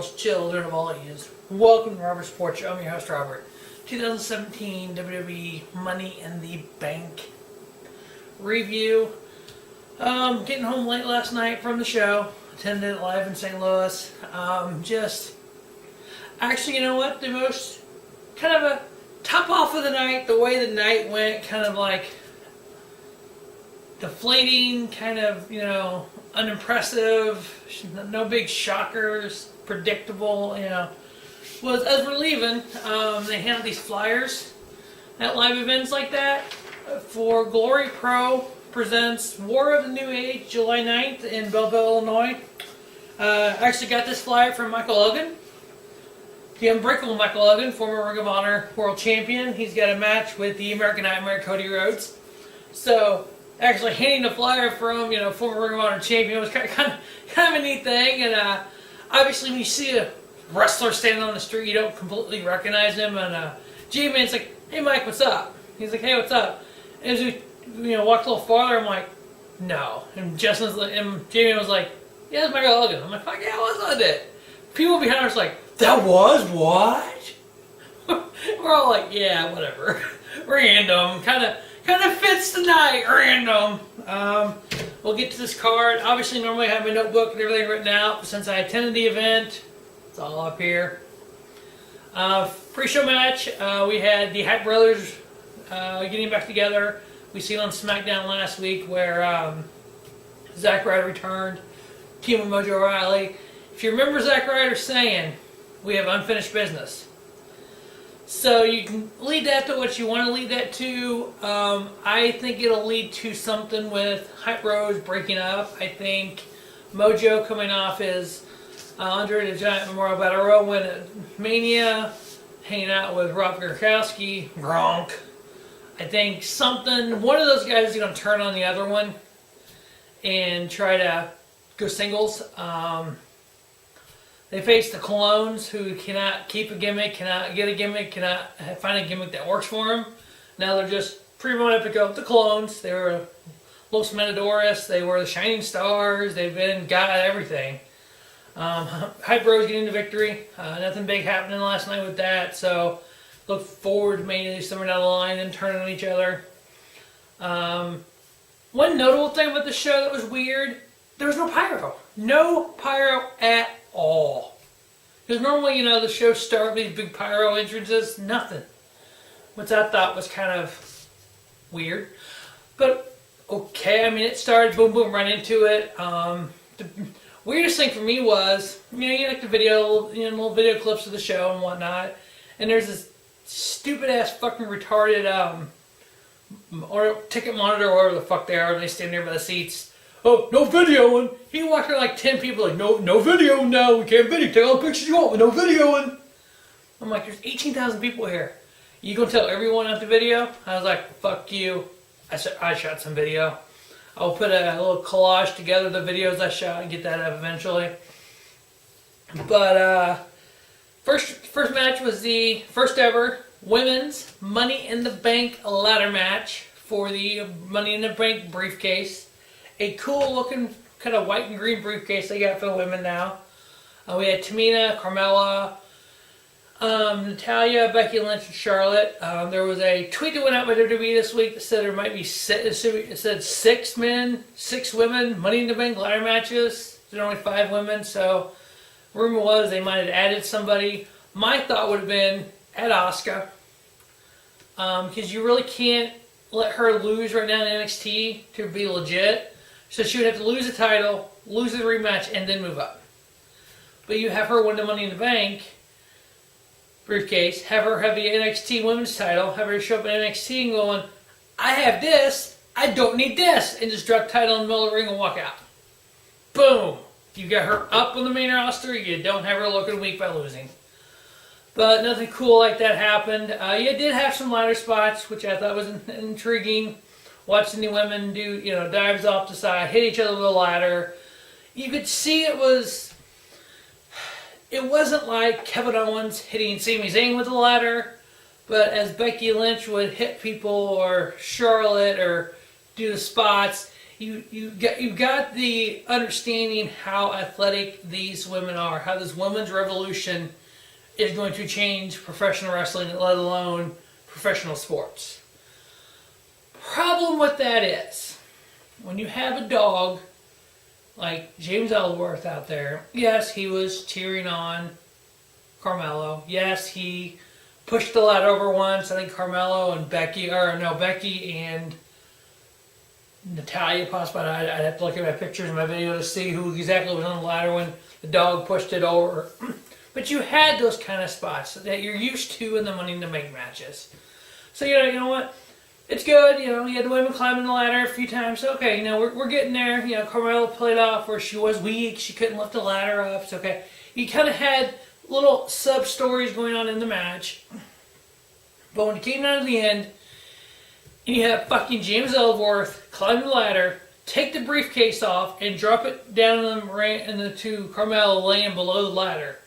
girls, children of all ages. Welcome to Robert Sports Show. I'm your host, Robert. 2017 WWE Money in the Bank review. Getting home late last night from the show. Attended it live in St. Louis. Actually, you know what? The most kind of a top off of the night, the way the night went, kind of like deflating, kind of, unimpressive, no big shockers, predictable, was as we're leaving, they handed these flyers at live events like that for Glory Pro presents War of the New Age, July 9th in Belleville, Illinois. I actually got this flyer from Michael Logan, the Unbreakable Michael Logan, former Ring of Honor World Champion. He's got a match with the American Nightmare, Cody Rhodes. So actually handing the flyer from, former Ring of Honor champion was kind of a neat thing. And obviously when you see a wrestler standing on the street, you don't completely recognize him. And J-Man's like, "Hey Mike, what's up?" He's like, "Hey, what's up?" And as we walked a little farther, I'm like, "No." And J-Man was like, "Yeah, it's Michael Logan." I'm like, "Fuck yeah, wasn't it?" People behind us like, "That was what?" We're all like, "Yeah, whatever." Random, kind of fits the night. Random. We'll get to this card. Obviously, normally I have my notebook and everything written out, but since I attended the event, it's all up here. Pre-show match, we had the Hype Brothers getting back together. We seen on SmackDown last week where Zack Ryder returned, team with Mojo Rawley. If you remember Zack Ryder saying, "We have unfinished business." So you can lead that to what you want to lead that to. I think it'll lead to something with Hype Bros breaking up. I think Mojo coming off his Andre the Giant Memorial Battle Royal win at Mania, hanging out with Rob Gronkowski, Gronk. I think one of those guys is going to turn on the other one and try to go singles. They face the Clones, who cannot keep a gimmick, cannot get a gimmick, cannot find a gimmick that works for them. Now they're just pretty much pick up the Clones. They were Los Matadores. They were the Shining Stars. They've been got everything. Hype Bros getting the victory. Nothing big happening last night with that. So look forward to maybe somewhere down the line and turning on each other. One notable thing about the show that was weird, there was no pyro. No pyro at all. Because normally, the show starts with these big pyro entrances. Nothing. Which I thought was kind of weird. But okay, it started boom boom right into it. The weirdest thing for me was, you like the video, little video clips of the show and whatnot. And there's this stupid ass fucking retarded or ticket monitor or whatever the fuck they are, and they stand there by the seats. "Oh, no videoing." He walked there like 10 people like, no video now. We can't video. Take all the pictures you want, but no videoing. I'm like, there's 18,000 people here. You gonna tell everyone not to video? I was like, fuck you. I shot some video. I'll put a little collage together of the videos I shot and get that up eventually. But first match was the first ever women's Money in the Bank ladder match for the Money in the Bank briefcase. A cool looking kind of white and green briefcase they got for the women now. We had Tamina, Carmella, Natalya, Becky Lynch, and Charlotte. There was a tweet that went out by WWE this week that said there might be it said 6 women Money in the Bank ladder matches. There are only 5 women, so rumor was they might have added somebody. My thought would have been add Asuka, because you really can't let her lose right now in NXT to be legit. So she would have to lose the title, lose the rematch, and then move up. But you have her win the Money in the Bank briefcase, have her have the NXT women's title, have her show up in NXT and going, "I have this, I don't need this," and just drop the title in the middle of the ring and walk out. Boom! You got her up on the main roster, you don't have her looking weak by losing. But nothing cool like that happened. You did have some ladder spots, which I thought was intriguing. Watching the women do, dives off the side, hit each other with a ladder. You could see it wasn't like Kevin Owens hitting Sami Zayn with a ladder, but as Becky Lynch would hit people or Charlotte or do the spots, you got the understanding how athletic these women are, how this women's revolution is going to change professional wrestling, let alone professional sports. Problem with that is, when you have a dog like James Ellsworth out there, yes, he was cheering on Carmelo. Yes, he pushed the ladder over once. I think Carmelo and Becky and Natalia possibly. I'd have to look at my pictures and my video to see who exactly was on the ladder when the dog pushed it over. But you had those kind of spots that you're used to in the Money in the Bank matches. So you know what? It's good. You had the women climbing the ladder a few times. Okay, we're getting there. Carmelo played off where she was weak. She couldn't lift the ladder up. It's okay. You kind of had little sub stories going on in the match. But when it came down to the end, and you have fucking James Ellsworth climb the ladder, take the briefcase off, and drop it down to Carmelo laying below the ladder,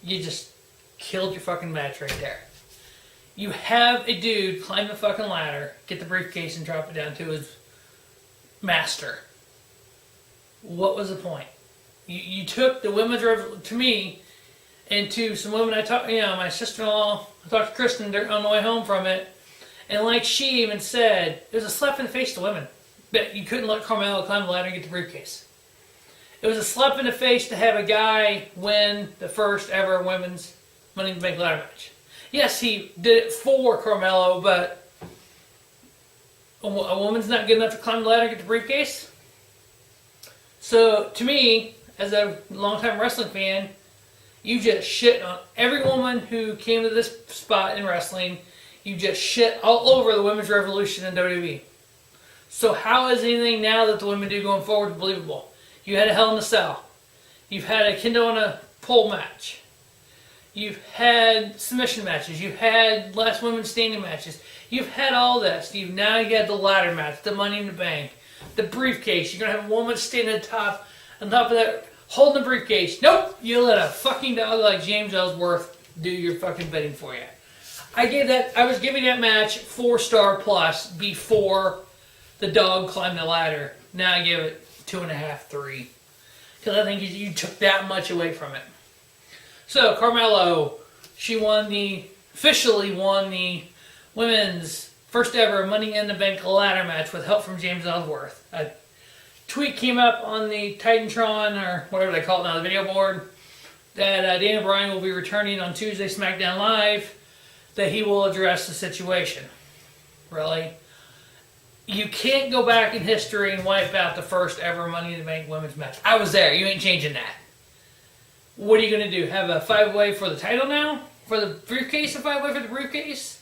you just killed your fucking match right there. You have a dude climb the fucking ladder, get the briefcase, and drop it down to his master. What was the point? You took the women's to me, and to some women I talked, my sister-in-law, I talked to Kristen on the way home from it, and like she even said, it was a slap in the face to women that you couldn't let Carmelo climb the ladder and get the briefcase. It was a slap in the face to have a guy win the first ever women's Money in the Bank ladder match. Yes, he did it for Carmelo, but a woman's not good enough to climb the ladder and get the briefcase. So, to me, as a longtime wrestling fan, you just shit on every woman who came to this spot in wrestling. You just shit all over the women's revolution in WWE. So how is anything now that the women do going forward believable? You had a Hell in a Cell. You've had a Kendo on a pole match. You've had submission matches. You've had last women standing matches. You've had all this. Now you got the ladder match, the Money in the Bank, the briefcase. You're going to have a woman standing on top of that, holding the briefcase. Nope! You let a fucking dog like James Ellsworth do your fucking bidding for you. I was giving that match 4-star plus before the dog climbed the ladder. Now I give it 2.5, 3. Because I think you took that much away from it. So, Carmelo, she officially won the women's first ever Money in the Bank ladder match with help from James Ellsworth. A tweet came up on the Titantron, or whatever they call it now, the video board, that Daniel Bryan will be returning on Tuesday SmackDown Live, that he will address the situation. Really? You can't go back in history and wipe out the first ever Money in the Bank women's match. I was there. You ain't changing that. What are you going to do? Have a 5-way for the title now? For the briefcase, a 5-way for the briefcase?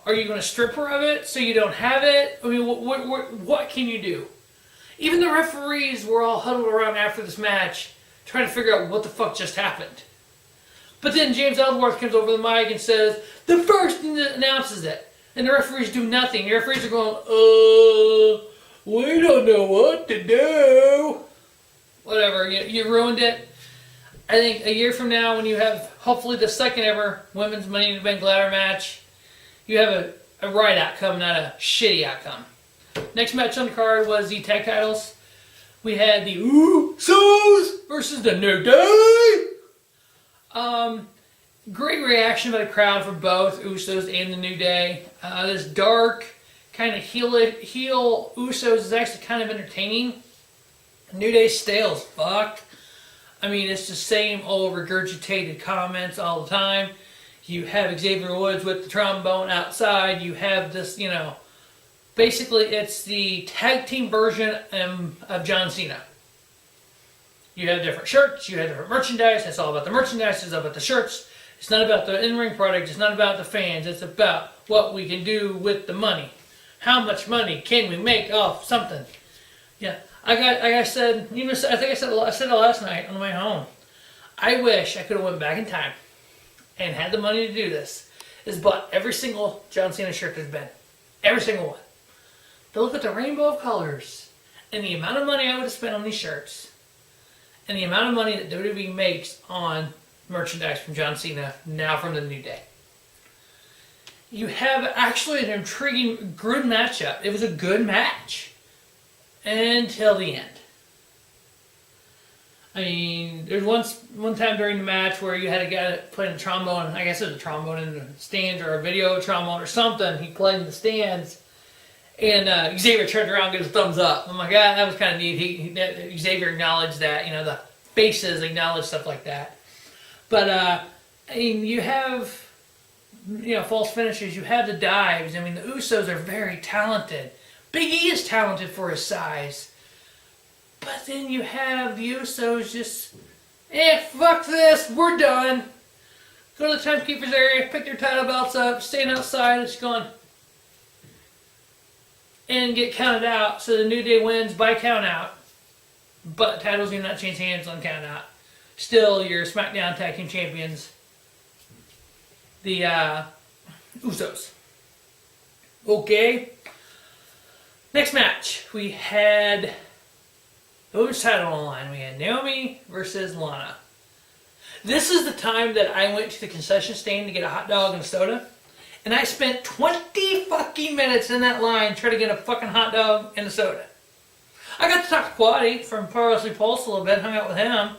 Are you going to strip her of it so you don't have it? I mean, what can you do? Even the referees were all huddled around after this match trying to figure out what the fuck just happened. But then James Ellsworth comes over the mic and says, the first, and announces it. And the referees do nothing. The referees are going, we don't know what to do. Whatever, you ruined it. I think a year from now, when you have hopefully the second ever women's Money in the Bank ladder match, you have a right outcome, not a shitty outcome. Next match on the card was the tag titles. We had the Usos versus the New Day. Great reaction by the crowd for both Usos and the New Day. This dark kind of heel Usos is actually kind of entertaining. New Day's stale as fuck. I mean, it's the same old regurgitated comments all the time. You have Xavier Woods with the trombone outside. You have this, basically it's the tag team version of John Cena. You have different shirts, you have different merchandise. It's all about the merchandise, it's all about the shirts. It's not about the in-ring product, it's not about the fans. It's about what we can do with the money. How much money can we make off something? Yeah. Like I said, I think I said it last night on the way home. I wish I could have went back in time and had the money to do this. Is bought every single John Cena shirt there's been. Every single one. To look at the rainbow of colors and the amount of money I would have spent on these shirts and the amount of money that WWE makes on merchandise from John Cena, now from the New Day. You have actually an intriguing, good matchup. It was a good match. until the end. I mean, there's one time during the match where you had a guy playing a trombone. I guess it was a trombone in the stands or a video trombone or something. He played in the stands, and Xavier turned around and gave his thumbs up. I'm like, ah, that was kind of neat. Xavier acknowledged that. You know, the faces acknowledge stuff like that. But I mean, you have false finishes. You have the dives. I mean, the Usos are very talented. Big E is talented for his size. But then you have the Usos just, fuck this, we're done. Go to the timekeeper's area, pick their title belts up, stand outside, it's going, and get counted out. So the New Day wins by count out. But titles do not change hands on count out. Still, your SmackDown Tag Team Champions, the Usos. Okay. Next match, we had the women's title on the line. We had Naomi versus Lana. This is the time that I went to the concession stand to get a hot dog and a soda. And I spent 20 fucking minutes in that line trying to get a fucking hot dog and a soda. I got to talk to Quaddy from Pro Wrestling Pulse a little bit, hung out with him.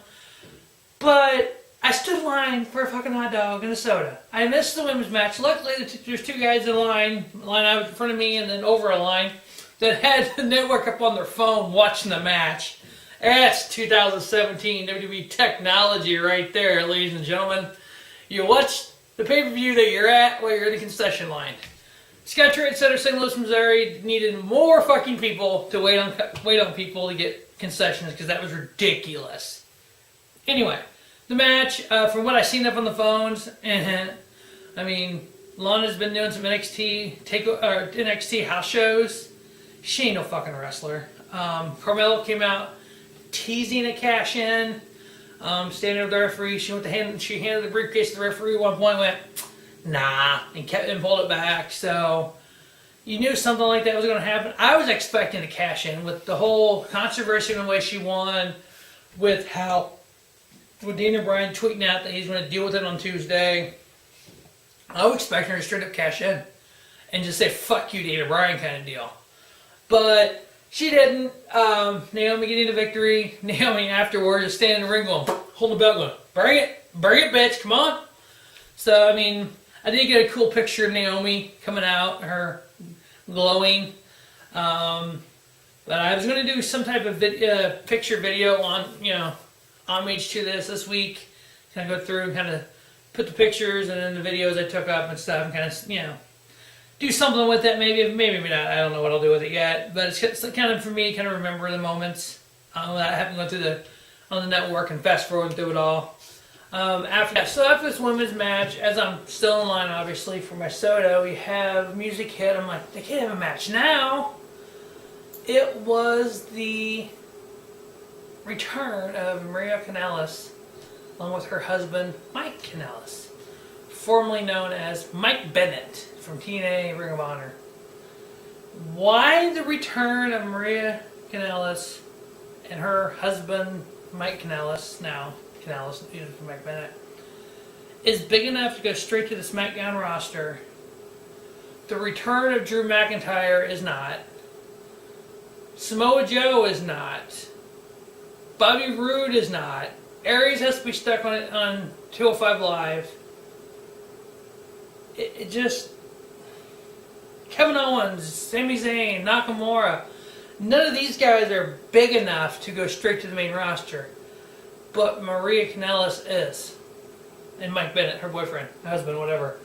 But I stood in line for a fucking hot dog and a soda. I missed the women's match. Luckily, there's two guys in line out in front of me and then over a line, that had the network up on their phone watching the match. That's 2017 WWE technology right there, ladies and gentlemen. You watch the pay-per-view that you're at while you're in the concession line. Sky Trade Center, St. Louis, Missouri needed more fucking people to wait on people to get concessions because that was ridiculous. Anyway, the match, from what I've seen up on the phones, I mean, Lana's been doing some NXT house shows. She ain't no fucking wrestler. Carmella came out teasing a cash in, standing with the referee. She handed the briefcase to the referee at one point, went, nah, and pulled it back. So you knew something like that was going to happen. I was expecting to cash in with the whole controversy in the way she won, with Daniel Bryan tweeting out that he's going to deal with it on Tuesday. I was expecting her to straight up cash in and just say, fuck you, Daniel Bryan kind of deal. But she didn't. Naomi getting the victory. Naomi afterwards is standing in the ring going, holding the belt going, bring it, bitch, come on. So, I mean, I did get a cool picture of Naomi coming out, her glowing. But I was going to do some type of picture video on, homage to this week. Kind of go through and kind of put the pictures and then the videos I took up and stuff and kind of, do something with it, maybe not. I don't know what I'll do with it yet, but it's kind of for me, kind of remember the moments that I haven't gone through on the network and fast forwarding through it all. After this women's match, as I'm still in line, obviously for my soda, we have music hit. I'm like, they can't have a match now. It was the return of Maria Kanellis, along with her husband Mike Kanellis, formerly known as Mike Bennett from TNA Ring of Honor. Why the return of Maria Kanellis and her husband Mike Kanellis, now Kanellis, from Mike Bennett, is big enough to go straight to the SmackDown roster. The return of Drew McIntyre is not. Samoa Joe is not. Bobby Roode is not. Aries has to be stuck on 205 Live. It just... Kevin Owens, Sami Zayn, Nakamura, none of these guys are big enough to go straight to the main roster. But Maria Kanellis is. And Mike Bennett, her boyfriend, husband, whatever.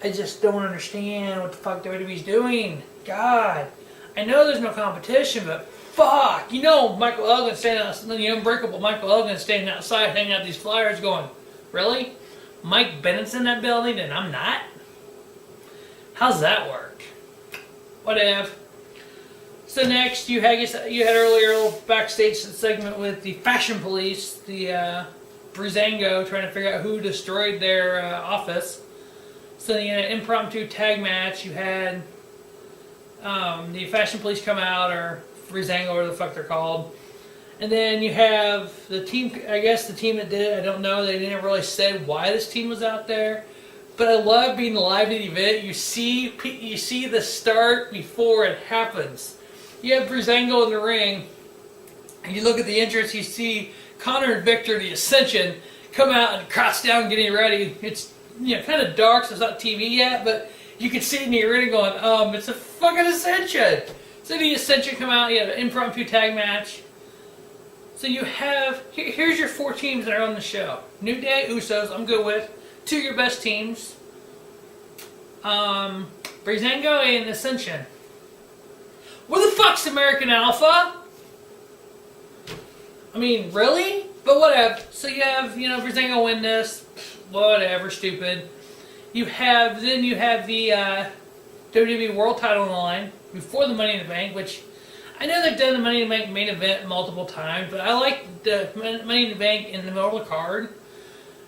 I just don't understand what the fuck WWE's doing. God. I know there's no competition, but fuck. Michael Elgin standing outside, the unbreakable Michael Elgin standing outside, hanging out these flyers going, really? Mike Bennett's in that building and I'm not? How's that work? Whatever. So next, you had earlier a little backstage segment with the Fashion Police, the Breezango, trying to figure out who destroyed their office. So you had an impromptu tag match. You had the Fashion Police come out, or Breezango, whatever the fuck they're called. And then you have the team, I guess the team that did it, I don't know, they didn't really say why this team was out there. But I love being live at the event. You see the start before it happens. you have Breezango in the ring, and you look at the entrance, you see Connor and Victor, the Ascension, come out and crouch down getting ready. It's kind of dark, so it's not TV yet, but you can see it in the arena going, it's a fucking Ascension. So the Ascension come out, you have an impromptu tag match. So you have, here's your 4 teams that are on the show. New Day, Usos, I'm good with. 2 of your best teams. Breezango and Ascension. Where the fuck's American Alpha? I mean, really? But whatever. So you have, Breezango win this. Whatever, stupid. Then you have the WWE World title on the line before the Money in the Bank, which I know they've done the Money in the Bank main event multiple times, but I like the Money in the Bank in the middle of the card.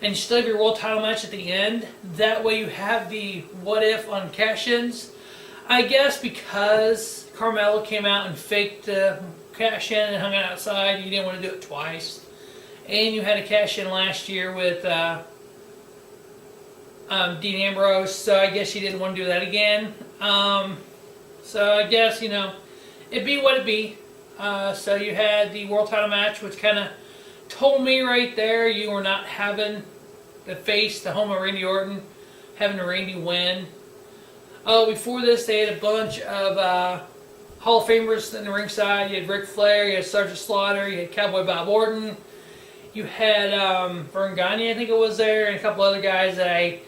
And you still have your world title match at the end. That way you have the what if on cash-ins. I guess because Carmelo came out and faked cash in and hung out outside, you didn't want to do it twice. And you had a cash in last year with Dean Ambrose, so I guess you didn't want to do that again. So I guess, it'd be what it be. So you had the world title match, which kind of told me right there you were not having the home of Randy Orton, having the Randy win. Before this, they had a bunch of Hall of Famers in the ringside. You had Ric Flair, you had Sergeant Slaughter, you had Cowboy Bob Orton, you had Vern Gagne, I think it was there, and a couple other guys that I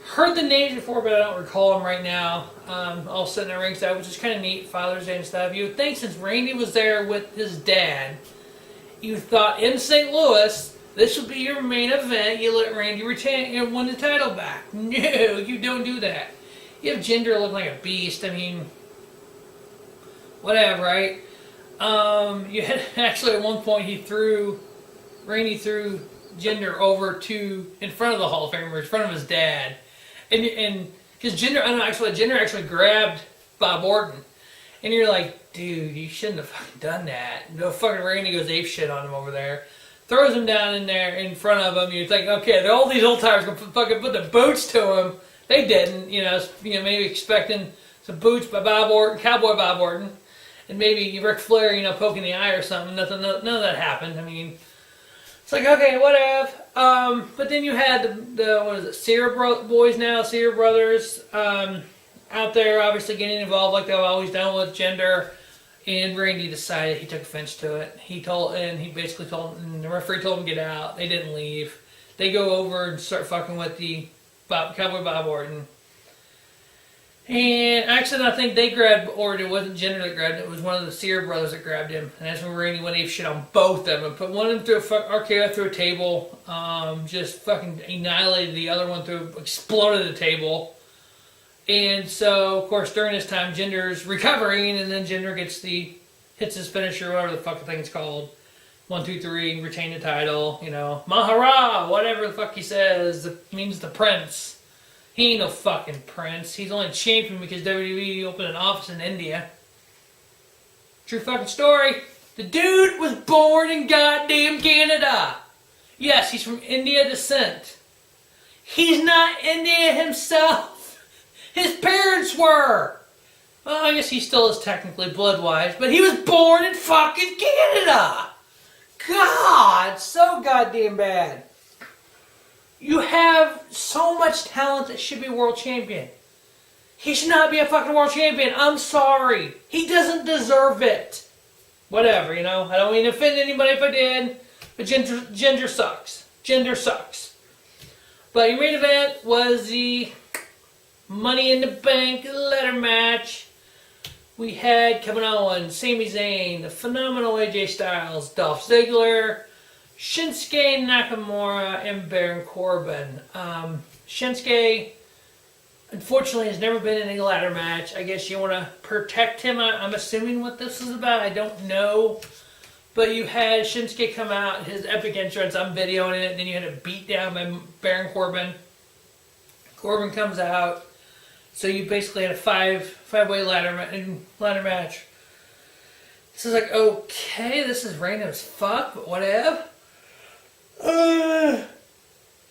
heard the names before, but I don't recall them right now. All sitting in the ringside, which is kind of neat, Father's Day and stuff. You would think since Randy was there with his dad, you thought in St. Louis, this would be your main event. You let Randy retain and win the title back. No, you don't do that. You have Jinder looking like a beast. I mean, whatever, right? You had actually at one point Randy threw Jinder over in front of the Hall of Famer, in front of his dad, and because Jinder actually grabbed Bob Orton, and you're like, dude, you shouldn't have fucking done that. No, fucking Randy goes ape shit on him over there, throws him down in there in front of him. You're like, okay, all these old timers gonna fucking put the boots to him. They didn't, maybe expecting some boots by Bob Orton, Cowboy Bob Orton, and maybe Ric Flair, poking the eye or something. None of that happened. I mean, it's like, okay, whatever. But then you had the Sierra boys now, Sierra brothers, out there obviously getting involved like they've always done with Jinder. And Randy decided he took offense to it. And the referee told him to get out. They didn't leave. They go over and start fucking with the Cowboy Bob Orton. And actually, I think they grabbed Orton. It wasn't Jinder that grabbed it. It was one of the Sierra brothers that grabbed him. And that's when Randy went ape shit on both of them. Put one of them through RKO through a table. Just fucking annihilated the other one exploded the table. And so, of course, during this time, Jinder's recovering. And then Jinder hits his finisher, whatever the fuck the thing's called. 1, 2, 3, retain the title. Mahara, whatever the fuck he says. It means the prince. He ain't no fucking prince. He's only champion because WWE opened an office in India. True fucking story. The dude was born in goddamn Canada. Yes, he's from India descent. He's not India himself. His parents were. Well, I guess he still is technically blood-wise, but he was born in fucking Canada. God, so goddamn bad. You have so much talent that should be world champion. He should not be a fucking world champion. I'm sorry. He doesn't deserve it. Whatever, I don't mean to offend anybody if I did, but Jinder sucks. Jinder sucks. But your main event was the Money in the Bank ladder match. We had coming on Sami Zayn, the phenomenal AJ Styles, Dolph Ziggler, Shinsuke Nakamura, and Baron Corbin. Shinsuke, unfortunately, has never been in a ladder match. I guess you want to protect him. I'm assuming what this is about. I don't know. But you had Shinsuke come out, his epic entrance. I'm videoing it. Then you had a beat down by Baron Corbin. Corbin comes out. So you basically had a five-way ladder match. This is like, okay, this is random as fuck, but whatever.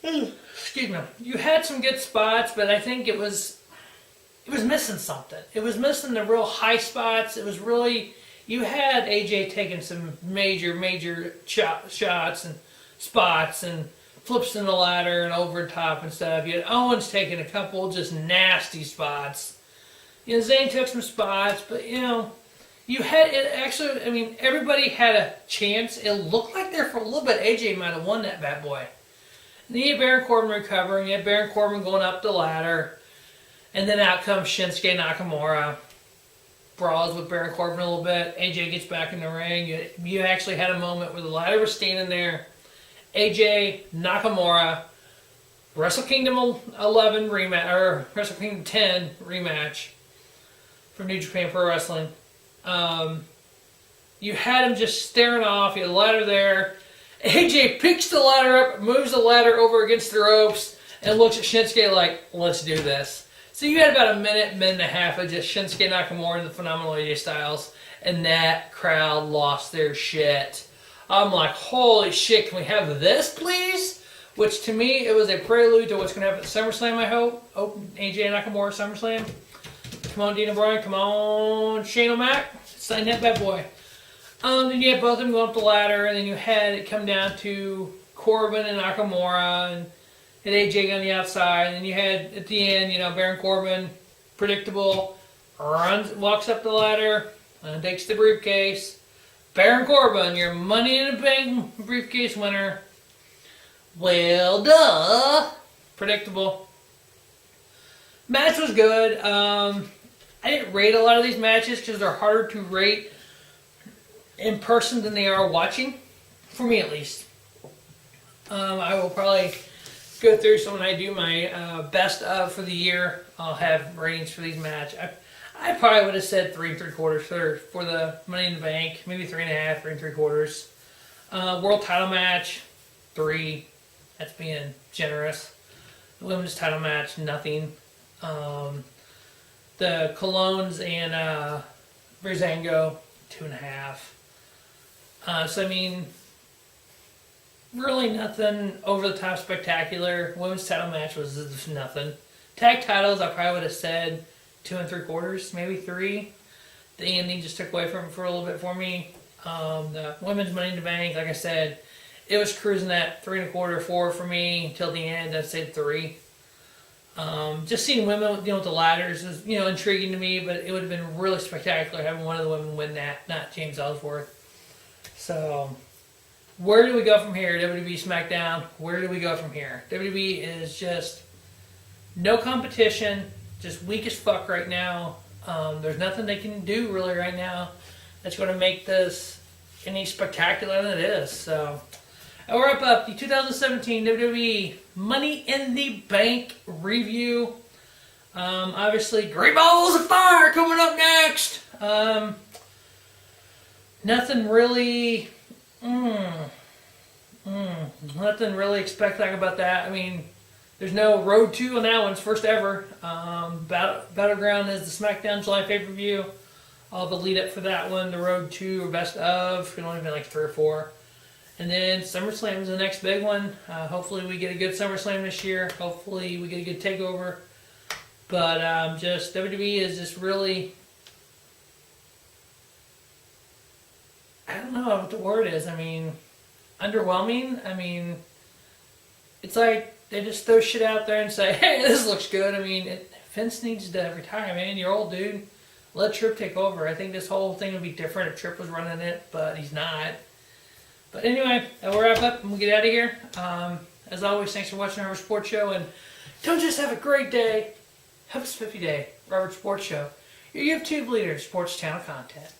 Excuse me. You had some good spots, but I think it was missing something. It was missing the real high spots. It was really you had AJ taking some major shots and spots and flips in the ladder and over the top and stuff. You had Owens taking a couple just nasty spots. You know, Zayn took some spots, but you know, you had it actually. I mean, everybody had a chance. It looked like there for a little bit. AJ might have won that bad boy. And then you had Baron Corbin recovering. You had Baron Corbin going up the ladder, and then out comes Shinsuke Nakamura. Brawls with Baron Corbin a little bit. AJ gets back in the ring. You actually had a moment where the ladder was standing there. AJ Nakamura, Wrestle Kingdom 11 rematch or Wrestle Kingdom 10 rematch from New Japan Pro Wrestling. You had him just staring off. You had the ladder there. AJ picks the ladder up, moves the ladder over against the ropes, and looks at Shinsuke like, "Let's do this." So you had about a minute and a half of just Shinsuke Nakamura and the phenomenal AJ Styles, and that crowd lost their shit. I'm like, holy shit, can we have this, please? Which to me, it was a prelude to what's going to happen at SummerSlam, I hope. Oh, AJ Nakamura, SummerSlam. Come on, Dina Bryan. Come on, Shane O'Mac. Sign that bad boy. Then you had both of them go up the ladder, and then you had it come down to Corbin and Nakamura, and had AJ on the outside. And then you had, at the end, you know, Baron Corbin, predictable, walks up the ladder, and takes the briefcase. Baron Corbin, your Money in the Bank briefcase winner. Well, duh. Predictable. Match was good. I didn't rate a lot of these matches because they're harder to rate in person than they are watching. For me, at least. I will probably go through, so when I do my best of for the year, I'll have ratings for these matches. I probably would have said 3 3/4 for the Money in the Bank, maybe 3.5, 3 3/4. World title match, 3. That's being generous. The women's title match, nothing. The Colognes and Breezango, 2.5. So I mean, really nothing over the top spectacular. Women's title match was just nothing. Tag titles, I probably would have said 2 3/4, maybe 3. The ending just took away from it for a little bit for me. The women's Money in the Bank, like I said, it was cruising at 3 1/4, 4 for me until the end. I'd say 3. Just seeing women dealing with the ladders is, you know, intriguing to me, but it would have been really spectacular having one of the women win that, not James Ellsworth. So, where do we go from here? WWE SmackDown, where do we go from here? WWE is just no competition, just weak as fuck right now. There's nothing they can do really right now that's going to make this any spectacular than it is. So, I'll wrap up the 2017 WWE Money in the Bank review. Obviously, Great Balls of Fire coming up next. Nothing really... nothing really spectacular about that. I mean, there's no Road 2 on that one. It's first ever. Battleground is the SmackDown July pay-per-view. All the lead up for that one. The Road 2 or Best of. It'll only be like 3 or 4. And then SummerSlam is the next big one. Hopefully we get a good SummerSlam this year. Hopefully we get a good takeover. But just WWE is just really... I don't know what the word is. I mean, underwhelming. I mean, it's like they just throw shit out there and say, hey, this looks good. I mean, Vince needs to retire, man. You're old, dude. Let Tripp take over. I think this whole thing would be different if Tripp was running it, but he's not. But anyway, we'll wrap up and we'll get out of here. As always, thanks for watching our Sports Show. And don't just have a great day. Have a spiffy day. Robert Sports Show, your YouTube leader, sports channel content.